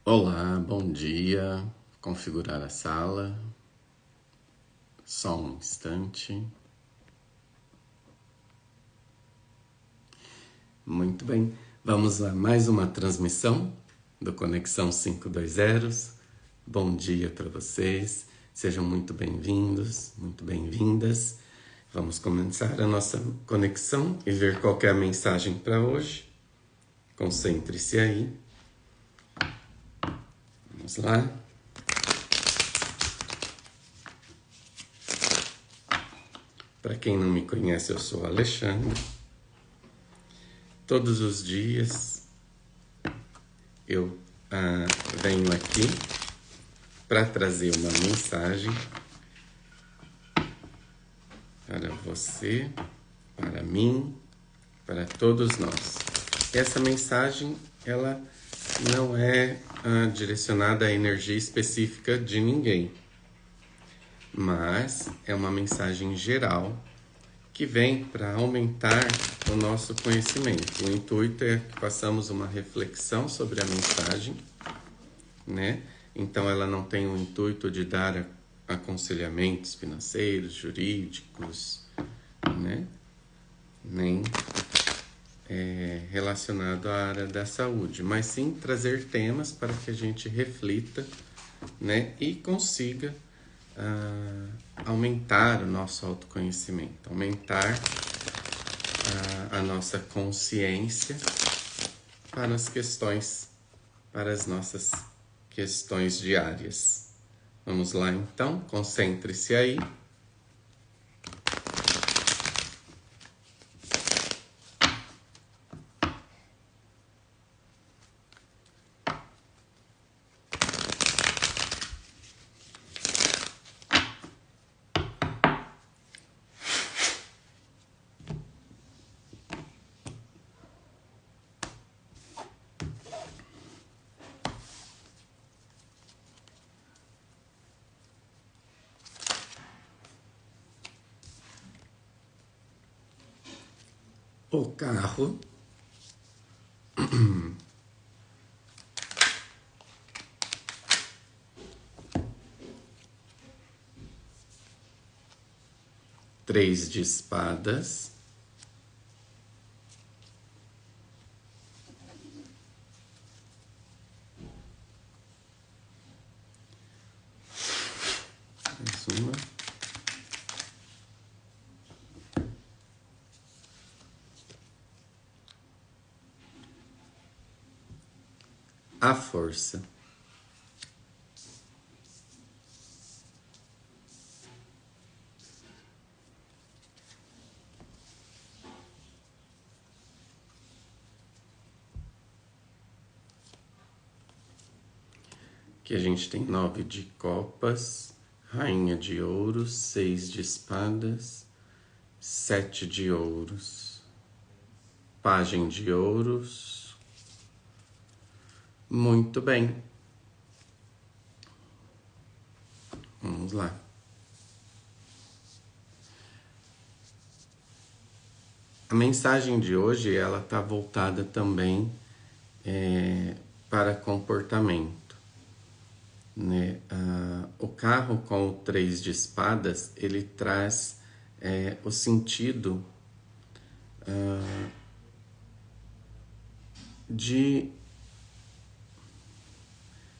Olá, bom dia. Configurar a sala. Só um instante. Muito bem. Vamos a mais uma transmissão do Conexão 520. Bom dia para vocês. Sejam muito bem-vindos, muito bem-vindas. Vamos começar a nossa conexão e ver qual é a mensagem para hoje. Concentre-se aí. Vamos lá. Para quem não me conhece, eu sou Alexandre. Todos os dias eu venho aqui para trazer uma mensagem para você, para mim, para todos nós. Essa mensagem, ela não é direcionada à energia específica de ninguém, mas é uma mensagem geral que vem para aumentar o nosso conhecimento. O intuito é que façamos uma reflexão sobre a mensagem, né? Então ela não tem o intuito de dar aconselhamentos financeiros, jurídicos, né? Nem relacionado à área da saúde, mas sim trazer temas para que a gente reflita, né? E consiga aumentar o nosso autoconhecimento, aumentar a nossa consciência para as questões, para as nossas questões diárias. Vamos lá então, concentre-se aí. O carro três de espadas, mais uma, a força. Aqui a gente tem 9 de copas, rainha de ouros, 6 de espadas, 7 de ouros, pajem de ouros. Muito bem. Vamos lá. A mensagem de hoje, ela está voltada também para comportamento. Né? O carro com o 3 de espadas, ele traz o sentido de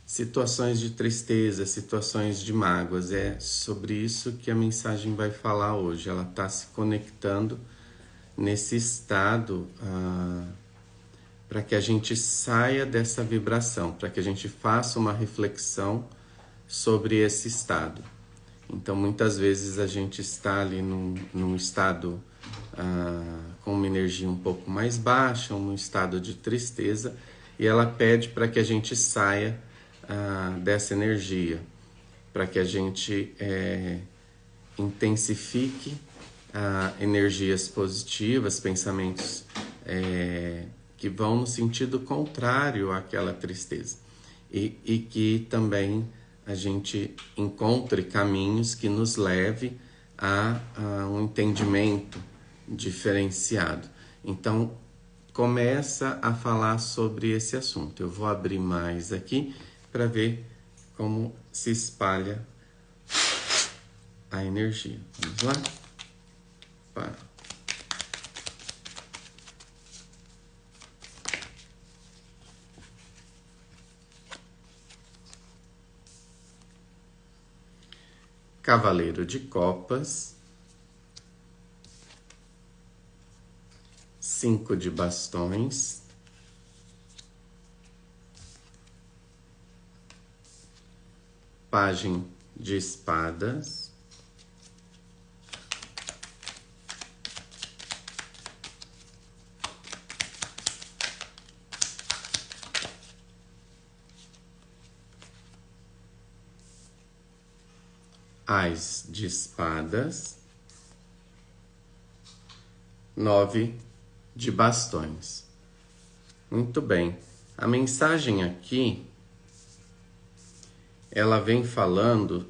situações de tristeza, situações de mágoas. É sobre isso que a mensagem vai falar hoje. Ela está se conectando nesse estado para que a gente saia dessa vibração, para que a gente faça uma reflexão sobre esse estado. Então, muitas vezes a gente está ali num estado com uma energia um pouco mais baixa, um estado de tristeza, e ela pede para que a gente saia dessa energia, para que a gente intensifique energias positivas, pensamentos que vão no sentido contrário àquela tristeza, e que também a gente encontre caminhos que nos leve a um entendimento diferenciado. Então, começa a falar sobre esse assunto. Eu vou abrir mais aqui para ver como se espalha a energia. Vamos lá? Para. Cavaleiro de Copas, 5 de bastões, Pajem de espadas, Ás de espadas, 9 de bastões. Muito bem. A mensagem aqui, ela vem falando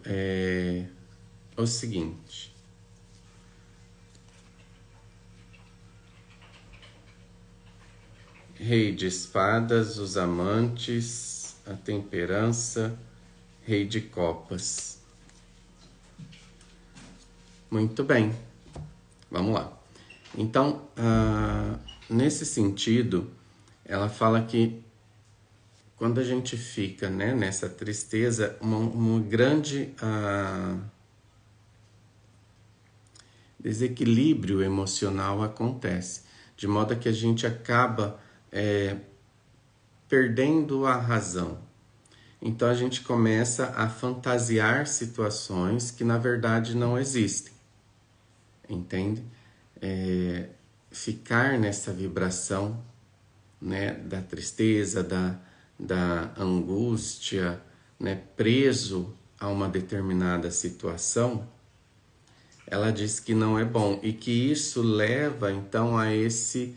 o seguinte. Rei de espadas, os amantes, a temperança, Rei de copas. Muito bem, vamos lá. Então, nesse sentido, ela fala que quando a gente fica, né, nessa tristeza, uma grande desequilíbrio emocional acontece, de modo que a gente acaba perdendo a razão. Então a gente começa a fantasiar situações que na verdade não existem. Entende? Ficar nessa vibração, né, da tristeza, da angústia, né, preso a uma determinada situação, ela diz que não é bom e que isso leva então a esse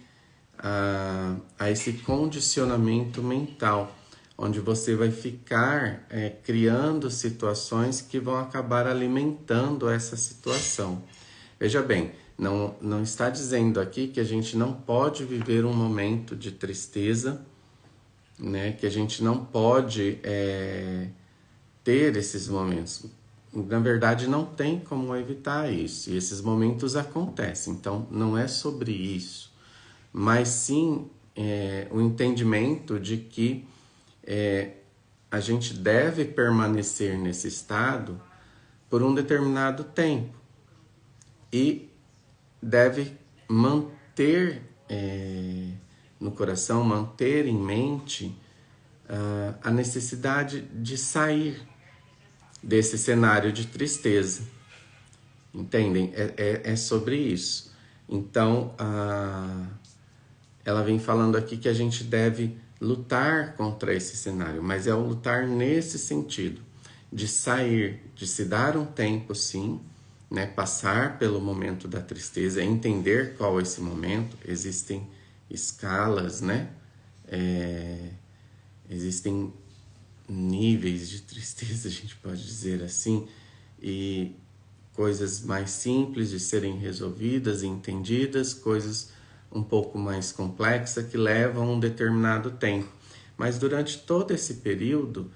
condicionamento mental, onde você vai ficar criando situações que vão acabar alimentando essa situação. Veja bem, não está dizendo aqui que a gente não pode viver um momento de tristeza, né? Que a gente não pode ter esses momentos. Na verdade, não tem como evitar isso. E esses momentos acontecem. Então, não é sobre isso. Mas sim o entendimento de que a gente deve permanecer nesse estado por um determinado tempo. E deve manter no coração, manter em mente a necessidade de sair desse cenário de tristeza. Entendem? É sobre isso. Então, ela vem falando aqui que a gente deve lutar contra esse cenário, mas é o lutar nesse sentido, de sair, de se dar um tempo, sim, né, passar pelo momento da tristeza, entender qual é esse momento. Existem escalas, né? Existem níveis de tristeza, a gente pode dizer assim, e coisas mais simples de serem resolvidas e entendidas, coisas um pouco mais complexas que levam um determinado tempo. Mas durante todo esse período,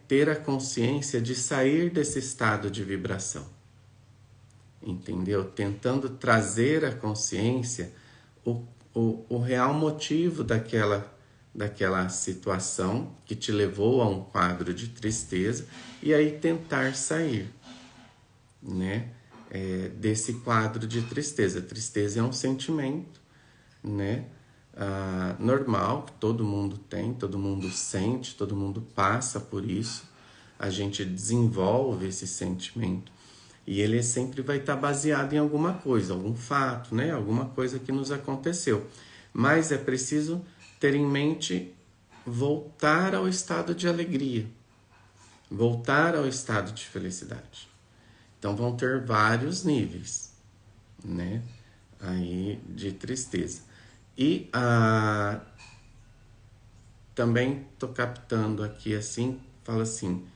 ter a consciência de sair desse estado de vibração. Entendeu? Tentando trazer à consciência o real motivo daquela situação que te levou a um quadro de tristeza e aí tentar sair, né, desse quadro de tristeza. Tristeza é um sentimento, né, normal, que todo mundo tem, todo mundo sente, todo mundo passa por isso. A gente desenvolve esse sentimento. E ele sempre vai estar baseado em alguma coisa, algum fato, né? Alguma coisa que nos aconteceu. Mas é preciso ter em mente voltar ao estado de alegria, voltar ao estado de felicidade. Então vão ter vários níveis, né? Aí de tristeza. E também estou captando aqui assim, fala assim: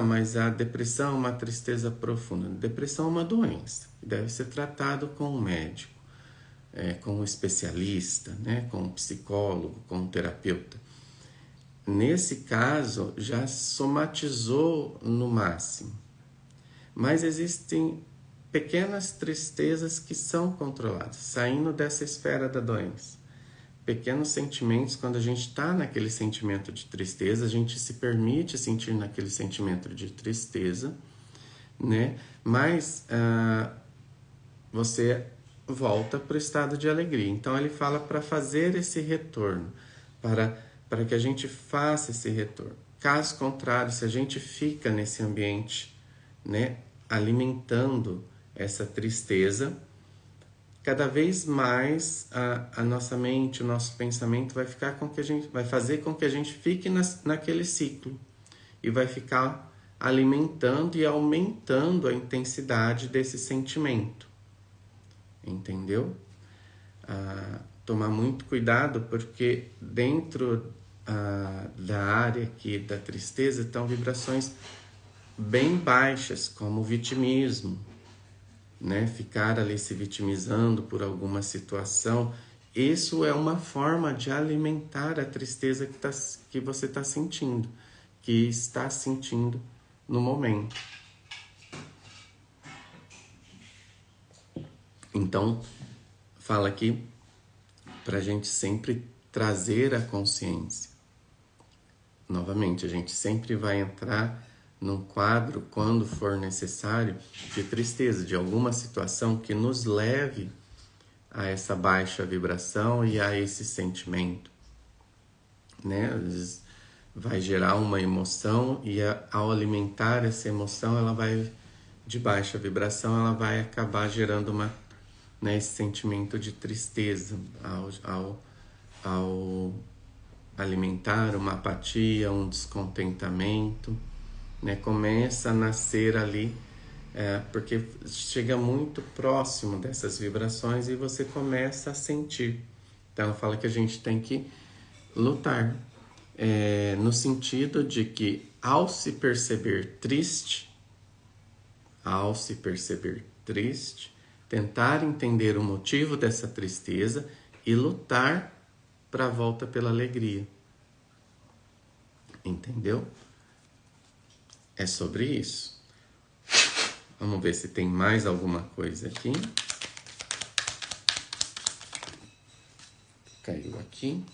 mas a depressão é uma tristeza profunda. Depressão é uma doença, deve ser tratado com um médico, com um especialista, né? Com um psicólogo, com um terapeuta. nesse caso, já somatizou no máximo. Mas existem pequenas tristezas que são controladas, saindo dessa esfera da doença. Pequenos sentimentos, quando a gente está naquele sentimento de tristeza, a gente se permite sentir naquele sentimento de tristeza, né? Mas você volta para o estado de alegria. Então ele fala para fazer esse retorno, para que a gente faça esse retorno. Caso contrário, se a gente fica nesse ambiente, né, alimentando essa tristeza, cada vez mais a nossa mente, o nosso pensamento vai fazer com que a gente fique naquele ciclo e vai ficar alimentando e aumentando a intensidade desse sentimento. Entendeu? Tomar muito cuidado, porque dentro da área aqui da tristeza estão vibrações bem baixas, como o vitimismo, né? Ficar ali se vitimizando por alguma situação. Isso é uma forma de alimentar a tristeza que você está sentindo, que está sentindo no momento. Então, fala aqui para a gente sempre trazer a consciência. Novamente, a gente sempre vai entrar num quadro, quando for necessário, de tristeza, de alguma situação que nos leve a essa baixa vibração e a esse sentimento, né? Às vezes vai gerar uma emoção e ao alimentar essa emoção, ela vai de baixa vibração, ela vai acabar gerando esse sentimento de tristeza ao alimentar uma apatia, um descontentamento, né? Começa a nascer ali, porque chega muito próximo dessas vibrações e você começa a sentir. Então ela fala que a gente tem que lutar, no sentido de que ao se perceber triste, tentar entender o motivo dessa tristeza e lutar para a volta pela alegria. Entendeu? É sobre isso. Vamos ver se tem mais alguma coisa aqui. Caiu aqui.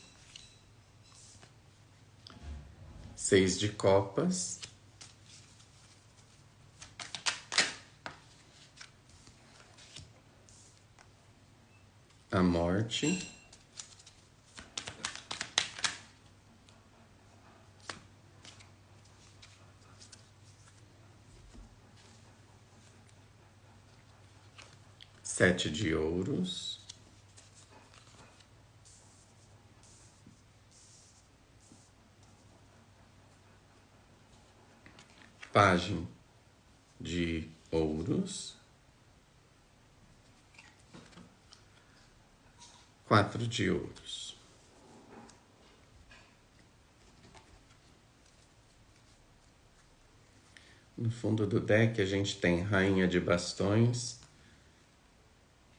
6 de copas. A morte. Sete de ouros. Pajem de ouros. 4 de ouros. No fundo do deck a gente tem Rainha de Bastões,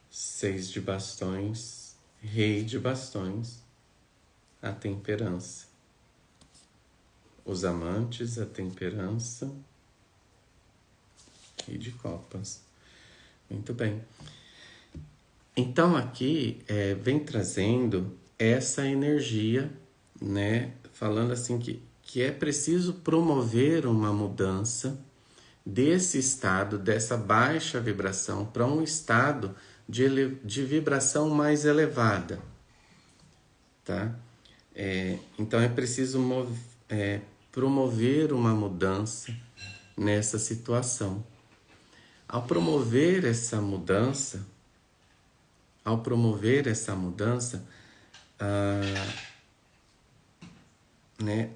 6 de Bastões, Rei de Bastões, a Temperança. Os Amantes, a Temperança e de Copas. Muito bem. Então aqui vem trazendo essa energia, né? Falando assim que é preciso promover uma mudança desse estado, dessa baixa vibração, para um estado de vibração mais elevada, tá? Então é preciso promover uma mudança nessa situação. Ao promover essa mudança, né?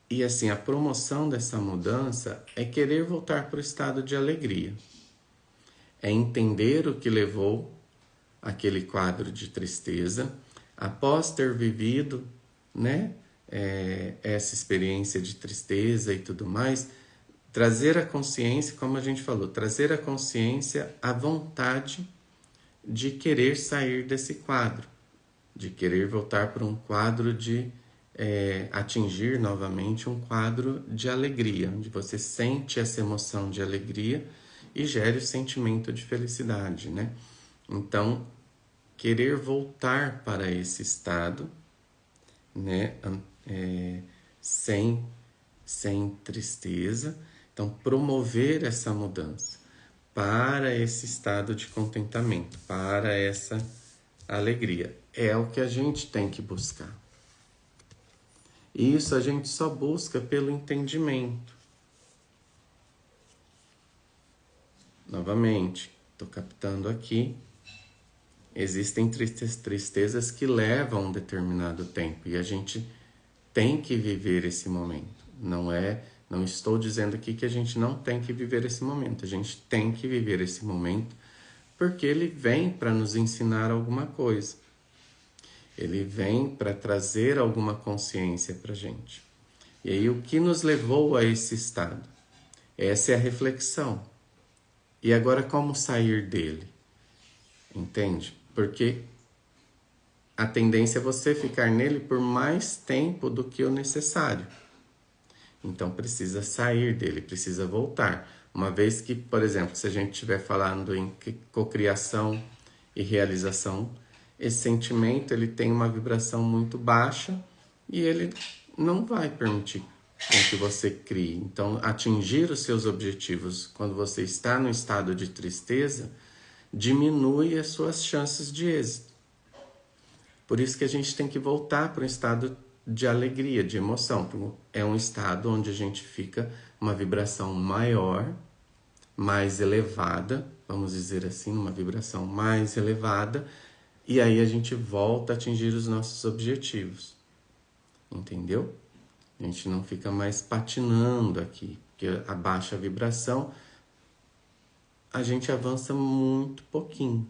E assim, a promoção dessa mudança é querer voltar para o estado de alegria. É entender o que levou aquele quadro de tristeza, após ter vivido, né, essa experiência de tristeza e tudo mais, trazer a consciência, como a gente falou, trazer a consciência, a vontade de querer sair desse quadro, de querer voltar para um quadro de atingir novamente um quadro de alegria, onde você sente essa emoção de alegria e gere o sentimento de felicidade, né? Então, querer voltar para esse estado, né? Sem tristeza. Então, promover essa mudança para esse estado de contentamento, para essa alegria. É o que a gente tem que buscar. E isso a gente só busca pelo entendimento. Novamente, estou captando aqui. Existem tristezas que levam um determinado tempo e a gente tem que viver esse momento. Não estou dizendo aqui que a gente não tem que viver esse momento. A gente tem que viver esse momento porque ele vem para nos ensinar alguma coisa. Ele vem para trazer alguma consciência para a gente. E aí, o que nos levou a esse estado? Essa é a reflexão. E agora, como sair dele? Entende? Porque a tendência é você ficar nele por mais tempo do que o necessário. Então, precisa sair dele, precisa voltar. Uma vez que, por exemplo, se a gente estiver falando em cocriação e realização, esse sentimento ele tem uma vibração muito baixa e ele não vai permitir com que você crie. Então, atingir os seus objetivos quando você está no estado de tristeza diminui as suas chances de êxito. Por isso que a gente tem que voltar para um estado de alegria, de emoção. É um estado onde a gente fica uma vibração maior, mais elevada, vamos dizer assim, uma vibração mais elevada, e aí a gente volta a atingir os nossos objetivos. Entendeu? A gente não fica mais patinando aqui, porque a baixa vibração a gente avança muito pouquinho.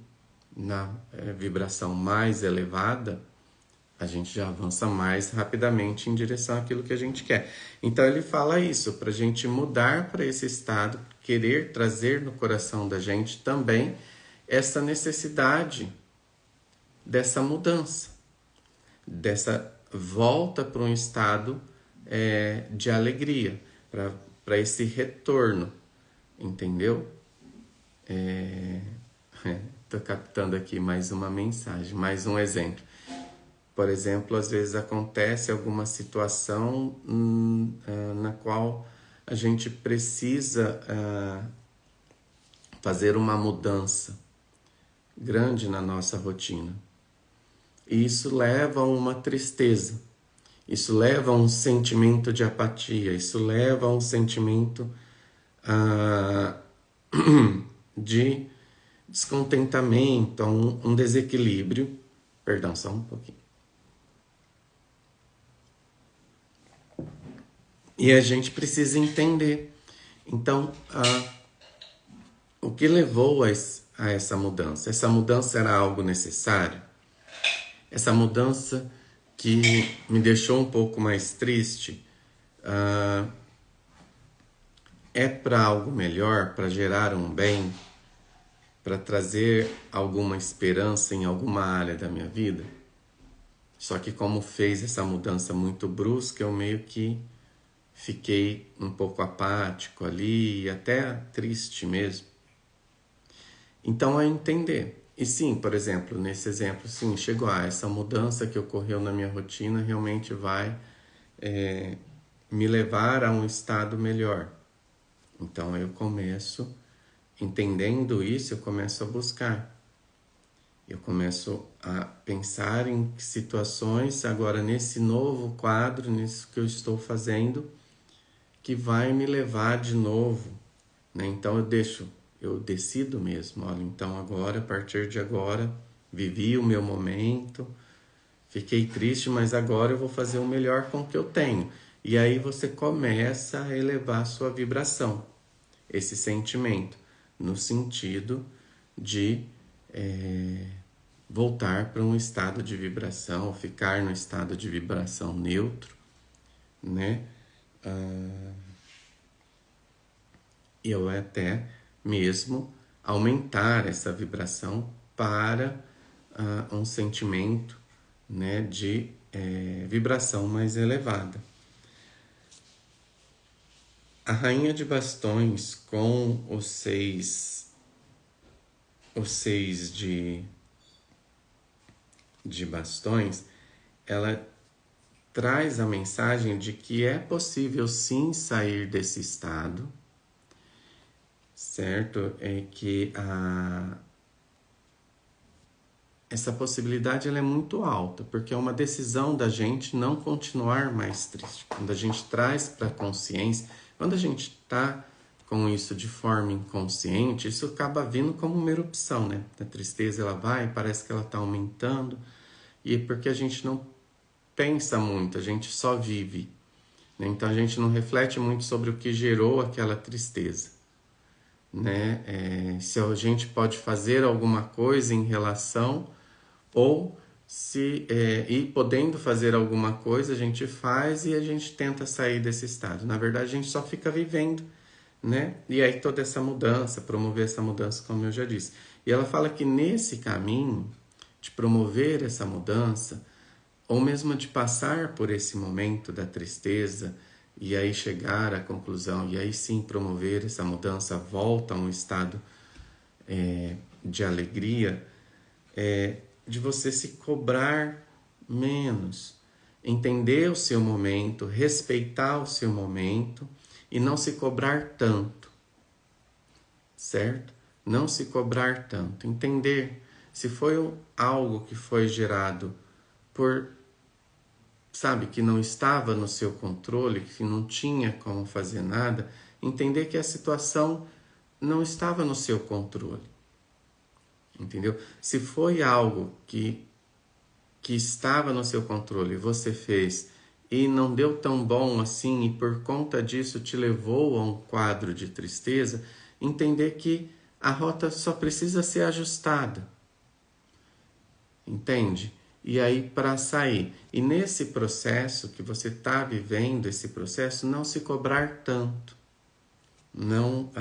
Na vibração mais elevada, a gente já avança mais rapidamente em direção àquilo que a gente quer. Então ele fala isso, para a gente mudar para esse estado, querer trazer no coração da gente também essa necessidade dessa mudança, dessa volta para um estado de alegria, para esse retorno, entendeu? Estou captando aqui mais uma mensagem, mais um exemplo. Por exemplo, às vezes acontece alguma situação na qual a gente precisa fazer uma mudança grande na nossa rotina. E isso leva a uma tristeza, isso leva a um sentimento de apatia, isso leva a um sentimento de descontentamento, a um desequilíbrio. Perdão, só um pouquinho. E a gente precisa entender. Então, o que levou a essa mudança? Essa mudança era algo necessário? Essa mudança que me deixou um pouco mais triste é para algo melhor, para gerar um bem, para trazer alguma esperança em alguma área da minha vida? Só que como fez essa mudança muito brusca, eu meio que fiquei um pouco apático ali e até triste mesmo. Então, é entender. E sim, por exemplo, nesse exemplo, sim, chegou essa mudança que ocorreu na minha rotina realmente vai me levar a um estado melhor. Então, eu começo, entendendo isso, eu começo a buscar. Eu começo a pensar em situações, agora nesse novo quadro, nisso que eu estou fazendo, que vai me levar de novo, né? Então eu decido mesmo, olha, então agora, a partir de agora, vivi o meu momento, fiquei triste, mas agora eu vou fazer o melhor com o que eu tenho. E aí você começa a elevar a sua vibração, esse sentimento, no sentido de voltar para um estado de vibração, ficar no estado de vibração neutro, né? Eu até mesmo aumentar essa vibração para um sentimento, né, de vibração mais elevada. A rainha de bastões com os seis de bastões, ela traz a mensagem de que é possível sim sair desse estado, certo? É que essa possibilidade ela é muito alta, porque é uma decisão da gente não continuar mais triste. Quando a gente traz para a consciência, quando a gente está com isso de forma inconsciente, isso acaba vindo como uma erupção, né? A tristeza ela vai, parece que ela está aumentando, e é porque a gente não pensa muito, a gente só vive, né? Então a gente não reflete muito sobre o que gerou aquela tristeza, né? Se a gente pode fazer alguma coisa em relação, ou se e podendo fazer alguma coisa, a gente faz e a gente tenta sair desse estado. Na verdade, a gente só fica vivendo, né? E aí toda essa mudança, promover essa mudança, como eu já disse. E ela fala que nesse caminho de promover essa mudança, ou mesmo de passar por esse momento da tristeza e aí chegar à conclusão e aí sim promover essa mudança, volta a um estado de alegria, de você se cobrar menos, entender o seu momento, respeitar o seu momento e não se cobrar tanto, certo? Não se cobrar tanto, entender se foi algo que foi gerado por, sabe, que não estava no seu controle, que não tinha como fazer nada, entender que a situação não estava no seu controle, entendeu? Se foi algo que estava no seu controle, você fez e não deu tão bom assim e por conta disso te levou a um quadro de tristeza, entender que a rota só precisa ser ajustada, entende? E aí para sair. E nesse processo que você está vivendo, esse processo, não se cobrar tanto. Não,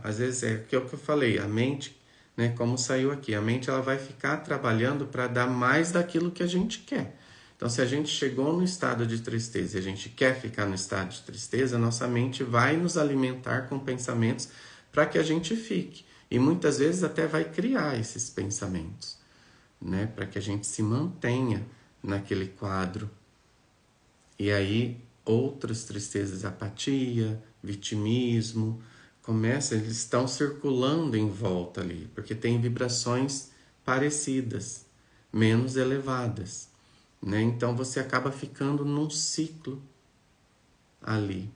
às vezes é o que eu falei, a mente, né, como saiu aqui, a mente ela vai ficar trabalhando para dar mais daquilo que a gente quer. Então, se a gente chegou no estado de tristeza e a gente quer ficar no estado de tristeza, nossa mente vai nos alimentar com pensamentos para que a gente fique. E muitas vezes até vai criar esses pensamentos, né, para que a gente se mantenha naquele quadro. E aí outras tristezas, apatia, vitimismo, eles estão circulando em volta ali, porque tem vibrações parecidas, menos elevadas, né? Então você acaba ficando num ciclo ali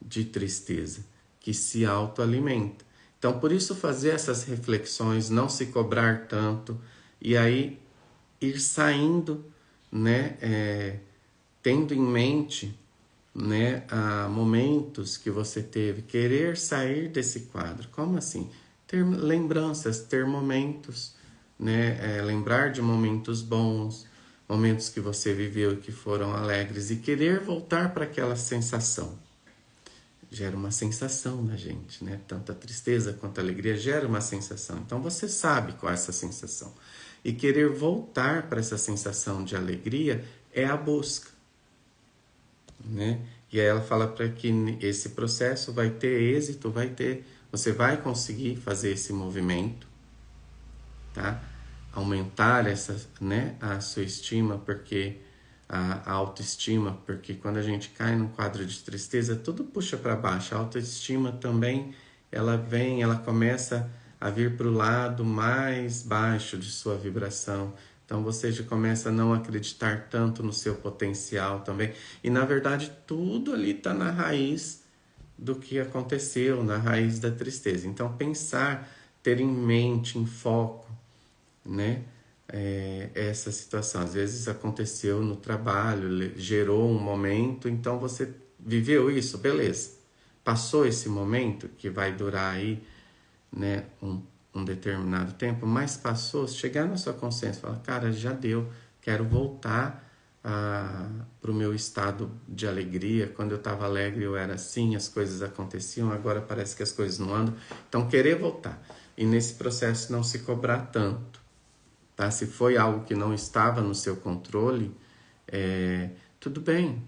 de tristeza que se autoalimenta. Então por isso fazer essas reflexões, não se cobrar tanto e aí ir saindo, né? Tendo em mente, né, momentos que você teve, querer sair desse quadro. Como assim? Ter lembranças, ter momentos, né, lembrar de momentos bons, momentos que você viveu e que foram alegres e querer voltar para aquela sensação. Gera uma sensação na gente, né? Tanto a tristeza quanto a alegria gera uma sensação. Então você sabe qual é essa sensação. E querer voltar para essa sensação de alegria é a busca, né? E aí ela fala para que esse processo vai ter êxito, você vai conseguir fazer esse movimento, tá? Aumentar né, a sua estima, porque a autoestima, porque quando a gente cai num quadro de tristeza, tudo puxa para baixo. A autoestima também, ela começa a vir para o lado mais baixo de sua vibração. Então você já começa a não acreditar tanto no seu potencial também. E na verdade tudo ali está na raiz do que aconteceu, na raiz da tristeza. Então pensar, ter em mente, em foco, né? Essa situação. Às vezes aconteceu no trabalho, gerou um momento, então você viveu isso, beleza. Passou esse momento, que vai durar aí, né, um determinado tempo, mas passou, chegar na sua consciência e falar, cara, já deu, quero voltar para o meu estado de alegria. Quando eu estava alegre eu era assim, as coisas aconteciam, agora parece que as coisas não andam. Então querer voltar. E nesse processo não se cobrar tanto, tá? Se foi algo que não estava no seu controle, Tudo bem,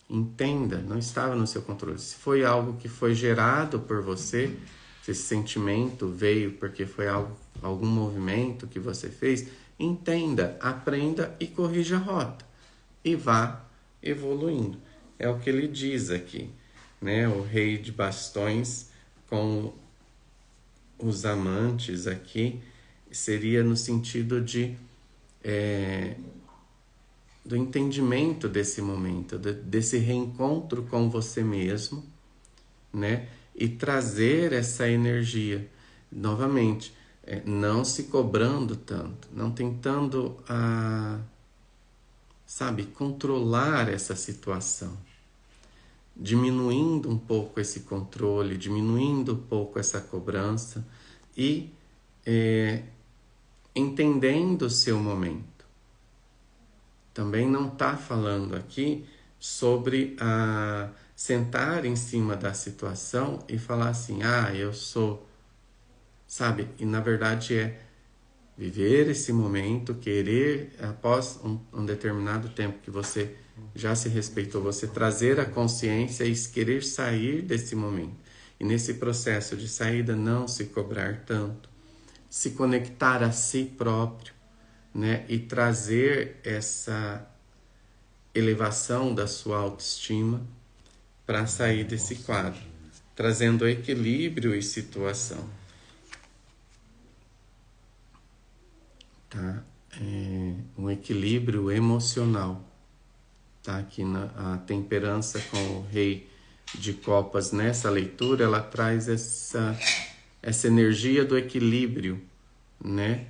entenda, não estava no seu controle. Se foi algo que foi gerado por você, se esse sentimento veio porque foi algum movimento que você fez, entenda, aprenda e corrija a rota. E vá evoluindo. É o que ele diz aqui, né? O rei de bastões com os amantes aqui seria no sentido de do entendimento desse momento, desse reencontro com você mesmo, né? E trazer essa energia novamente, não se cobrando tanto, não tentando controlar essa situação, diminuindo um pouco esse controle, diminuindo um pouco essa cobrança e entendendo o seu momento. Também não está falando aqui sobre sentar em cima da situação e falar assim, eu sou, sabe? E na verdade é viver esse momento, querer, após um determinado tempo que você já se respeitou, você trazer a consciência e querer sair desse momento. E nesse processo de saída não se cobrar tanto, se conectar a si próprio, né? E trazer essa elevação da sua autoestima para sair desse quadro, trazendo equilíbrio e situação. Tá? Um equilíbrio emocional. Tá? Aqui a temperança com o rei de copas nessa leitura, ela traz essa energia do equilíbrio, né?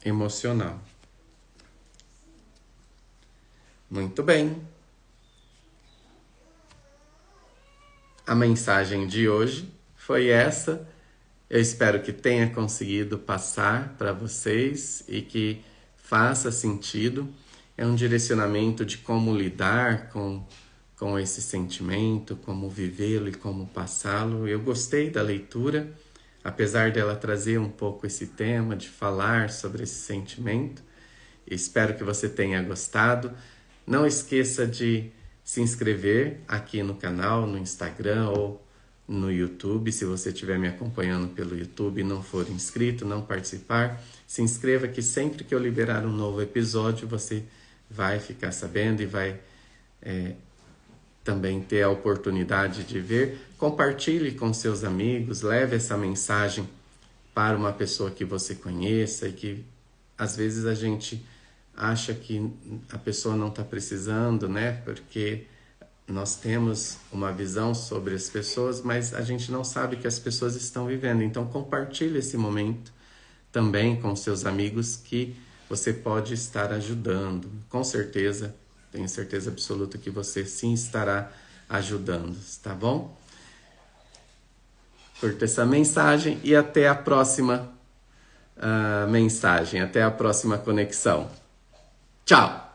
Emocional. Muito bem. A mensagem de hoje foi essa. Eu espero que tenha conseguido passar para vocês e que faça sentido. É um direcionamento de como lidar com esse sentimento, como vivê-lo e como passá-lo. Eu gostei da leitura, apesar dela trazer um pouco esse tema, de falar sobre esse sentimento. Espero que você tenha gostado. Não esqueça de se inscrever aqui no canal, no Instagram ou no YouTube. Se você estiver me acompanhando pelo YouTube e não for inscrito, não participar, se inscreva que sempre que eu liberar um novo episódio, você vai ficar sabendo e vai também ter a oportunidade de ver. Compartilhe com seus amigos, leve essa mensagem para uma pessoa que você conheça e que às vezes a gente acha que a pessoa não está precisando, né? Porque nós temos uma visão sobre as pessoas, mas a gente não sabe que as pessoas estão vivendo. Então compartilhe esse momento também com seus amigos que você pode estar ajudando. Com certeza, tenho certeza absoluta que você sim estará ajudando, tá bom? Curta essa mensagem e até a próxima mensagem, até a próxima conexão. Tchau!